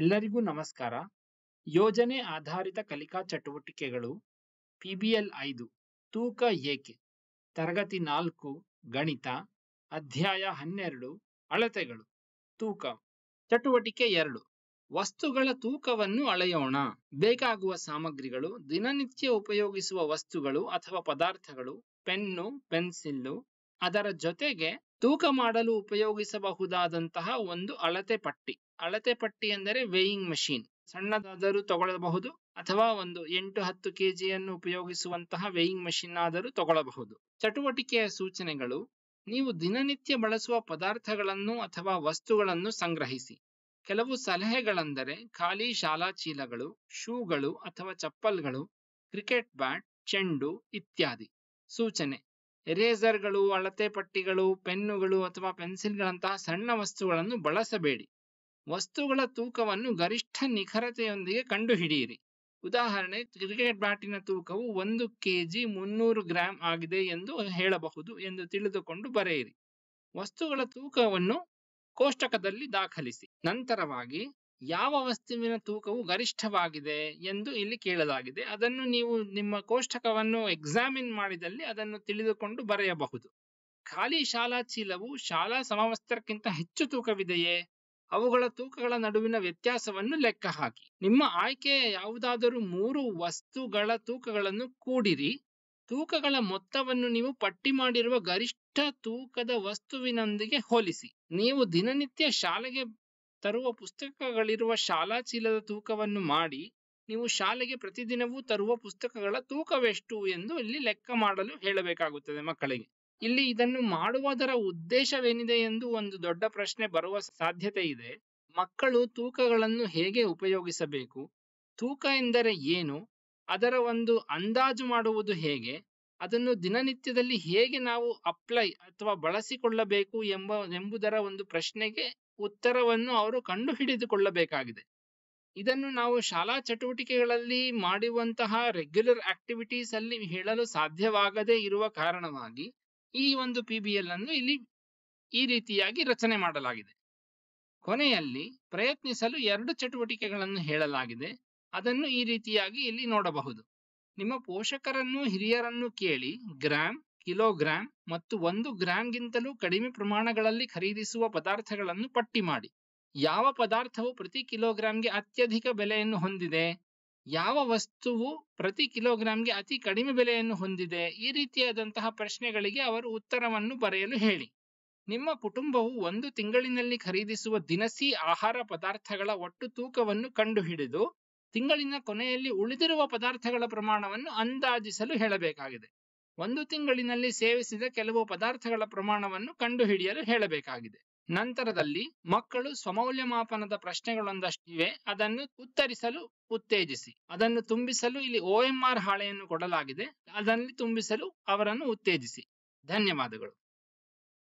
ಎಲ್ಲರಿಗೂ ನಮಸ್ಕಾರ. ಯೋಜನೆ ಆಧಾರಿತ ಕಲಿಕಾ ಚಟುವಟಿಕೆಗಳು PBL 5 ತೂಕ ಏಕೆ ತರಗತಿ 4 ಗಣಿತ ಅಧ್ಯಾಯ 12 ಅಳತೆಗಳು ತೂಕ ಚಟುವಟಿಕೆ 2 ವಸ್ತುಗಳ ತೂಕವನ್ನು ಅಳೆಯೋಣ. ಬೇಕಾಗುವ ಸಾಮಗ್ರಿಗಳು ದಿನನಿತ್ಯ ಉಪಯೋಗಿಸುವ ವಸ್ತುಗಳು ಅಥವಾ ಪದಾರ್ಥಗಳು, ಪೆನ್ನು, ಪೆನ್ಸಿಲ್ಲು, ಅದರ ಜೊತೆಗೆ ತೂಕ ಮಾಡಲು ಉಪಯೋಗಿಸಬಹುದಾದಂತಹ ಒಂದು ಅಳತೆ ಪಟ್ಟಿ. ಅಳತೆ ಪಟ್ಟಿ ಎಂದರೆ ವೇಯಿಂಗ್ ಮಷೀನ್. ಸಣ್ಣದಾದರೂ ತಗೊಳ್ಳಬಹುದು ಅಥವಾ ಒಂದು 8-10 kgಯನ್ನು ಉಪಯೋಗಿಸುವಂತಹ ವೇಯಿಂಗ್ ಮಷೀನ್ ಆದರೂ ತಗೊಳ್ಳಬಹುದು. ಚಟುವಟಿಕೆಯ ಸೂಚನೆಗಳು: ನೀವು ದಿನನಿತ್ಯ ಬಳಸುವ ಪದಾರ್ಥಗಳನ್ನು ಅಥವಾ ವಸ್ತುಗಳನ್ನು ಸಂಗ್ರಹಿಸಿ. ಕೆಲವು ಸಲಹೆಗಳೆಂದರೆ ಖಾಲಿ ಶಾಲಾ ಚೀಲಗಳು, ಶೂಗಳು ಅಥವಾ ಚಪ್ಪಲ್ಗಳು, ಕ್ರಿಕೆಟ್ ಬ್ಯಾಟ್, ಚೆಂಡು ಇತ್ಯಾದಿ. ಸೂಚನೆ: ಎರೇಸರ್ಗಳು, ಅಳತೆ ಪಟ್ಟಿಗಳು, ಪೆನ್ನುಗಳು ಅಥವಾ ಪೆನ್ಸಿಲ್ಗಳಂತಹ ಸಣ್ಣ ವಸ್ತುಗಳನ್ನು ಬಳಸಬೇಡಿ. ವಸ್ತುಗಳ ತೂಕವನ್ನು ಗರಿಷ್ಠ ನಿಖರತೆಯೊಂದಿಗೆ ಕಂಡುಹಿಡಿಯಿರಿ. ಉದಾಹರಣೆ, ಕ್ರಿಕೆಟ್ ಬ್ಯಾಟಿನ ತೂಕವು 1 kg 300 ಗ್ರಾಂ ಆಗಿದೆ ಎಂದು ಹೇಳಬಹುದು ಎಂದು ತಿಳಿದುಕೊಂಡು ಬರೆಯಿರಿ. ವಸ್ತುಗಳ ತೂಕವನ್ನು ಕೋಷ್ಟಕದಲ್ಲಿ ದಾಖಲಿಸಿ. ನಂತರವಾಗಿ ಯಾವ ವಸ್ತುವಿನ ತೂಕವು ಗರಿಷ್ಠವಾಗಿದೆ ಎಂದು ಇಲ್ಲಿ ಕೇಳಲಾಗಿದೆ. ಅದನ್ನು ನೀವು ನಿಮ್ಮ ಕೋಷ್ಟಕವನ್ನು ಎಕ್ಸಾಮಿನ್ ಮಾಡಿದಲ್ಲಿ ಅದನ್ನು ತಿಳಿದುಕೊಂಡು ಬರೆಯಬಹುದು. ಖಾಲಿ ಶಾಲಾ ಚೀಲವು ಶಾಲಾ ಸಮವಸ್ತ್ರಕ್ಕಿಂತ ಹೆಚ್ಚು ತೂಕವಿದೆಯೇ? ಅವುಗಳ ತೂಕಗಳ ನಡುವಿನ ವ್ಯತ್ಯಾಸವನ್ನು ಲೆಕ್ಕ ಹಾಕಿ. ನಿಮ್ಮ ಆಯ್ಕೆಯ ಯಾವುದಾದರೂ 3 ವಸ್ತುಗಳ ತೂಕಗಳನ್ನು ಕೂಡಿರಿ. ತೂಕಗಳ ಮೊತ್ತವನ್ನು ನೀವು ಪಟ್ಟಿ ಮಾಡಿರುವ ಗರಿಷ್ಠ ತೂಕದ ವಸ್ತುವಿನೊಂದಿಗೆ ಹೋಲಿಸಿ. ನೀವು ದಿನನಿತ್ಯ ಶಾಲೆಗೆ ತರುವ ಪುಸ್ತಕಗಳಿರುವ ಶಾಲಾ ಚೀಲದ ತೂಕವನ್ನು ಮಾಡಿ ನೀವು ಶಾಲೆಗೆ ಪ್ರತಿದಿನವೂ ತರುವ ಪುಸ್ತಕಗಳ ತೂಕವೆಷ್ಟು ಎಂದು ಇಲ್ಲಿ ಲೆಕ್ಕ ಮಾಡಲು ಹೇಳಬೇಕಾಗುತ್ತದೆ ಮಕ್ಕಳಿಗೆ. ಇಲ್ಲಿ ಇದನ್ನು ಮಾಡುವುದರ ಉದ್ದೇಶವೇನಿದೆ ಎಂದು ಒಂದು ದೊಡ್ಡ ಪ್ರಶ್ನೆ ಬರುವ ಸಾಧ್ಯತೆ ಇದೆ. ಮಕ್ಕಳು ತೂಕಗಳನ್ನು ಹೇಗೆ ಉಪಯೋಗಿಸಬೇಕು, ತೂಕ ಎಂದರೆ ಏನು, ಅದರ ಒಂದು ಅಂದಾಜು ಮಾಡುವುದು ಹೇಗೆ, ಅದನ್ನು ದಿನನಿತ್ಯದಲ್ಲಿ ಹೇಗೆ ನಾವು ಅಪ್ಲೈ ಅಥವಾ ಬಳಸಿಕೊಳ್ಳಬೇಕು ಎಂಬುದರ ಒಂದು ಪ್ರಶ್ನೆಗೆ ಉತ್ತರವನ್ನು ಅವರು ಕಂಡುಹಿಡಿದುಕೊಳ್ಳಬೇಕಾಗಿದೆ. ಇದನ್ನು ನಾವು ಶಾಲಾ ಚಟುವಟಿಕೆಗಳಲ್ಲಿ ಮಾಡುವಂತಹ ರೆಗ್ಯುಲರ್ ಆಕ್ಟಿವಿಟೀಸ್ ಅಲ್ಲಿ ಹೇಳಲು ಸಾಧ್ಯವಾಗದೇ ಇರುವ ಕಾರಣವಾಗಿ ಈ ಒಂದು PBL ಅನ್ನು ಇಲ್ಲಿ ಈ ರೀತಿಯಾಗಿ ರಚನೆ ಮಾಡಲಾಗಿದೆ. ಕೊನೆಯಲ್ಲಿ ಪ್ರಯತ್ನಿಸಲು 2 ಚಟುವಟಿಕೆಗಳನ್ನು ಹೇಳಲಾಗಿದೆ. ಅದನ್ನು ಈ ರೀತಿಯಾಗಿ ಇಲ್ಲಿ ನೋಡಬಹುದು. ನಿಮ್ಮ ಪೋಷಕರನ್ನು ಹಿರಿಯರನ್ನು ಕೇಳಿ ಗ್ರಾಂ, ಕಿಲೋಗ್ರಾಂ ಮತ್ತು 1 ಗ್ರಾಂಗಿಂತಲೂ ಕಡಿಮೆ ಪ್ರಮಾಣಗಳಲ್ಲಿ ಖರೀದಿಸುವ ಪದಾರ್ಥಗಳನ್ನು ಪಟ್ಟಿ ಮಾಡಿ. ಯಾವ ಪದಾರ್ಥವು ಪ್ರತಿ ಕಿಲೋಗ್ರಾಂಗೆ ಅತ್ಯಧಿಕ ಬೆಲೆಯನ್ನು ಹೊಂದಿದೆ, ಯಾವ ವಸ್ತುವು ಪ್ರತಿ ಕಿಲೋಗ್ರಾಂಗೆ ಅತಿ ಕಡಿಮೆ ಬೆಲೆಯನ್ನು ಹೊಂದಿದೆ, ಈ ರೀತಿಯಾದಂತಹ ಪ್ರಶ್ನೆಗಳಿಗೆ ಅವರು ಉತ್ತರವನ್ನು ಬರೆಯಲು ಹೇಳಿ. ನಿಮ್ಮ ಕುಟುಂಬವು 1 ತಿಂಗಳಿನಲ್ಲಿ ಖರೀದಿಸುವ ದಿನಸಿ ಆಹಾರ ಪದಾರ್ಥಗಳ ಒಟ್ಟು ತೂಕವನ್ನು ಕಂಡುಹಿಡಿದು ತಿಂಗಳಿನ ಕೊನೆಯಲ್ಲಿ ಉಳಿದಿರುವ ಪದಾರ್ಥಗಳ ಪ್ರಮಾಣವನ್ನು ಅಂದಾಜಿಸಲು ಹೇಳಬೇಕಾಗಿದೆ. 1 ತಿಂಗಳಿನಲ್ಲಿ ಸೇವಿಸಿದ ಕೆಲವು ಪದಾರ್ಥಗಳ ಪ್ರಮಾಣವನ್ನು ಕಂಡುಹಿಡಿಯಲು ಹೇಳಬೇಕಾಗಿದೆ. ನಂತರದಲ್ಲಿ ಮಕ್ಕಳು ಸ್ವಮೌಲ್ಯಮಾಪನದ ಪ್ರಶ್ನೆಗಳೊಂದಷ್ಟಿವೆ, ಅದನ್ನು ಉತ್ತರಿಸಲು ಉತ್ತೇಜಿಸಿ. ಅದನ್ನು ತುಂಬಿಸಲು ಇಲ್ಲಿ OMR ಹಾಳೆಯನ್ನು ಕೊಡಲಾಗಿದೆ, ಅದನ್ನು ತುಂಬಿಸಲು ಅವರನ್ನು ಉತ್ತೇಜಿಸಿ. ಧನ್ಯವಾದಗಳು.